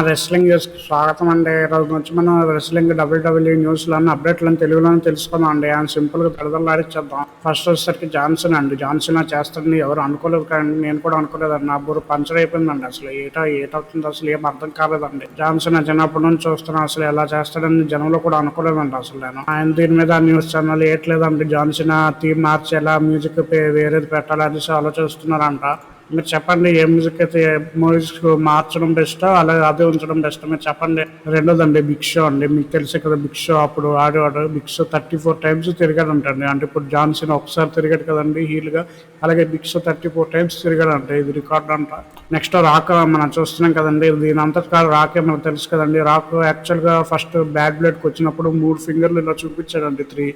Wrestling న్యూస్కి స్వాగతం అండి. ఈరోజు నుంచి మనం రెస్లింగ్ డబ్ల్యూడబ్ల్యూఈ న్యూస్లను అప్డేట్లను తెలుగులోనే తెలుసుకుందాం అండి. ఆయన సింపుల్గా దడదలాడిచ్చేద్దాం. ఫస్ట్ వచ్చేసరికి జాన్సన్ అండి. జాన్సన్ చేస్తాడని ఎవరు అనుకోలేదు కానీ నేను కూడా అనుకోలేదండి. నా బుర్ర పంచర్ అయిపోయిందండి. అసలు ఏటవుతుంది అసలు ఏం అర్థం కాలేదండి. జాన్సన్ చిన్నప్పటి నుంచి చూస్తున్నాను, అసలు ఎలా చేస్తాడని జనంలో కూడా అనుకోలేదండి. అసలు నేను ఆయన దీని మీద న్యూస్ ఛానల్ ఏట్లేదండి. జాన్సన్ థీమ్ మార్చేలా మ్యూజిక్ వేరేది పెట్టాలని ఆలోచిస్తున్నారంట. మీరు చెప్పండి, ఏ మ్యూజిక్ అయితే మూవీస్ మార్చడం బెస్ట్, అలాగే అదే ఉంచడం బెస్ట్ మీరు చెప్పండి. రెండోదండి బిగ్ షో అండి. మీకు తెలిసే కదా బిగ్ షో అప్పుడు ఆడేవాడు. బిగ్ షో 34 times తిరిగాడు అంటండి. అంటే ఇప్పుడు జాన్సన్ ఒకసారి తిరిగాడు కదండి హీల్గా, అలాగే బిగ్ షో 34 times తిరిగాడు అంటే ఇది రికార్డ్ అంట. నెక్స్ట్ రాక్ మనం చూస్తున్నాం కదండి. దీని అంతటా రాకే మనకు తెలుసు కదండి. రాక్ యాక్చువల్గా ఫస్ట్ బ్యాడ్ బ్లడ్కి వచ్చినప్పుడు 3 ఫింగర్లు ఇలా చూపించాడండి, 3.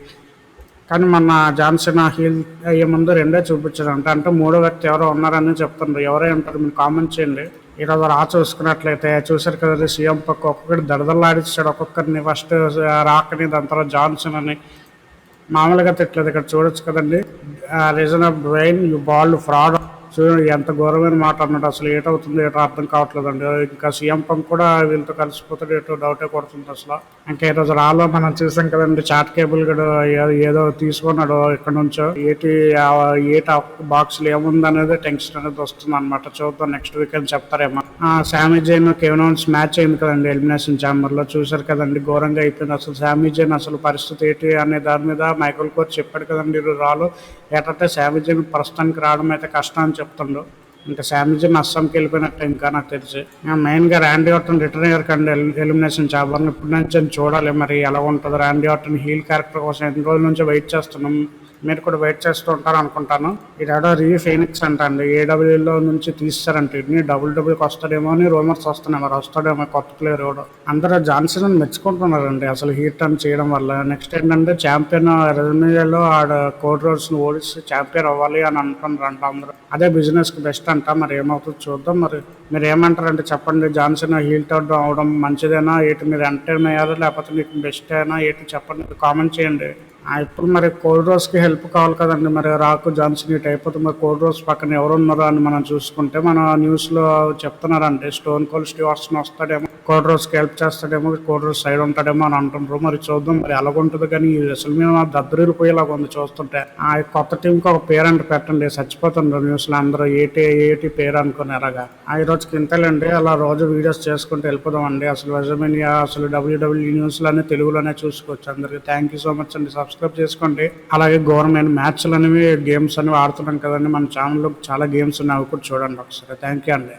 కానీ మన జాన్సన్ హీల్ అయ్యే ముందు రెండే చూపించారంట. అంటే మూడో వ్యక్తి ఎవరో ఉన్నారని చెప్తున్నారు. ఎవరై ఉంటారు మీరు కామెంట్ చేయండి. ఈరోజు చూసుకున్నట్లయితే చూసారు కదండి, సీఎం పక్క ఒక్కొక్కటి దడదల్లాడిచ్చాడు ఒక్కొక్కరిని. ఫస్ట్ రాకని, దాని తర్వాత జాన్సన్ అని మామూలుగా తిట్టలేదు. ఇక్కడ చూడొచ్చు కదండి, reason of brain you bald fraud. చూడండి ఎంత ఘోరమైన మాట అన్నాడు. అసలు ఏటవుతుంది ఏటో అర్థం కావట్లేదండి. ఇంకా సీఎం పంక్ కూడా వీళ్ళతో కలిసిపోతాడు ఏటో డౌటే కొడుతుంది అసలు. ఇంకా ఈరోజు రాలో మనం చూసాం కదండి, చాట్ కేబుల్ కూడా ఏదో తీసుకున్నాడు ఇక్కడ నుంచో. ఏటి బాక్స్లో ఏముంది అనేది టెన్షన్ అనేది వస్తుంది అనమాట. చూద్దాం నెక్స్ట్ వీకెండ్ చెప్తారేమో. శామీ జైన్ కేవలం మ్యాచ్ అయింది కదండి ఎలిమినేషన్ ఛాంబర్ లో. చూసారు కదండి ఘోరంగా అయిపోయింది అసలు. శామీ జైన్ అసలు పరిస్థితి ఏంటి అనే దాని మీద మైకల్ కోచ్ చెప్పాడు కదండి రాలో. ఏంటంటే శామీ జైన్ ప్రస్తుతానికి రావడం అయితే కష్టం అని చెప్తుండ్రు. ఇంకా శామిజన్ అస్సాంకి వెళ్ళిపోయినట్టు ఇంకా నాకు తెలిసి. మెయిన్గా ర్యాండీ ఆర్టన్ రిటర్న్ అయ్యారు కండి ఎలిమినేషన్ ఛాంబర్ని. ఇప్పుడు నుంచి చూడాలి మరి ఎలా ఉంటుంది. ర్యాండీ ఆర్టన్ హీల్ క్యారెక్టర్ కోసం ఎన్ని రోజుల నుంచి వెయిట్ చేస్తున్నాం. మీరు కూడా వెయిట్ చేస్తూ ఉంటారు అనుకుంటాను. ఇది ఎవడో ఫీనిక్స్ అంట అండి. ఏడబ్ల్యూలో నుంచి తీస్తారంట. ఇది డబ్ల్యూకి వస్తాడేమో అని రూమర్స్ వస్తున్నాయి. మరి వస్తాడేమో కొత్త ప్లేయర్ ఎవడో. అందరూ జాన్సన్ మెచ్చుకుంటున్నారండి అసలు హీట్ టర్న్ చేయడం వల్ల. నెక్స్ట్ ఏంటంటే ఛాంపియన్ రెజ్యూలో ఆడ కోడ్ రోడ్స్ని ఓడిసి ఛాంపియన్ అవ్వాలి అని అంటున్నారంట అందరూ. అదే బిజినెస్కి బెస్ట్ అంట. మరి ఏమవుతుందో చూద్దాం. మరి మీరు ఏమంటారంటే చెప్పండి. జాన్సన్ హీల్ టర్న్ అవడం మంచిదేనా ఏంటి? మీరు ఎంటర్టైన్ అయ్యారా లేకపోతే మీకు బెస్ట్ అయినా ఏంటి చెప్పండి, కామెంట్ చేయండి. ఇప్పుడు మరి కోల్డ్ రోస్కి హెల్ప్ కావాలి కదండి. మరి రాకు జాన్సన్ ఇట్ అయిపోతే మరి కోల్డ్ రోస్ పక్కన ఎవరు ఉన్నారో అని మనం చూసుకుంటే మన న్యూస్లో చెప్తున్నారంటే స్టోన్ కోల్డ్ స్టీవ్ ఆస్టిన్ వస్తాడేమో, కోల్డ్ రోస్కి హెల్ప్ చేస్తాడేమో, కోల్డ్ రోస్ సైడ్ ఉంటాడేమో అని అంటున్నారు. మరి చూద్దాం మరి ఎలాగుంటుంది. కానీ అసలు మేము దద్దరిల్లు పోయేలాగా ఉంది చూస్తుంటే. ఆ కొత్త టీంకి ఒక పేరు అంటే పెట్టండి. చచ్చిపోతుండ్రు న్యూస్లో అందరూ ఏటి పేరు అనుకున్నారగా. ఈ రోజుకి ఇంతలేండి. అలా రోజు వీడియోస్ చేసుకుంటూ వెళ్ళిపోదాం అండి. అసలు రెజ్యూమినియా అసలు డబ్ల్యూడబ్ల్యూ న్యూస్లన్నీ తెలుగులోనే చూసుకోవచ్చు. అందరికీ థ్యాంక్ యూ సో మచ్ అండి. సబ్స్క్రైబ్ చేసుకోండి. అలాగే గవర్నమెంట్ మ్యాచ్లు అనేవి గేమ్స్ అనేవి ఆడుతున్నాం కదండి. మన ఛానల్లో చాలా గేమ్స్ ఉన్నాయి, అవి కూడా చూడండి ఒకసారి. థ్యాంక్ యూ అండి.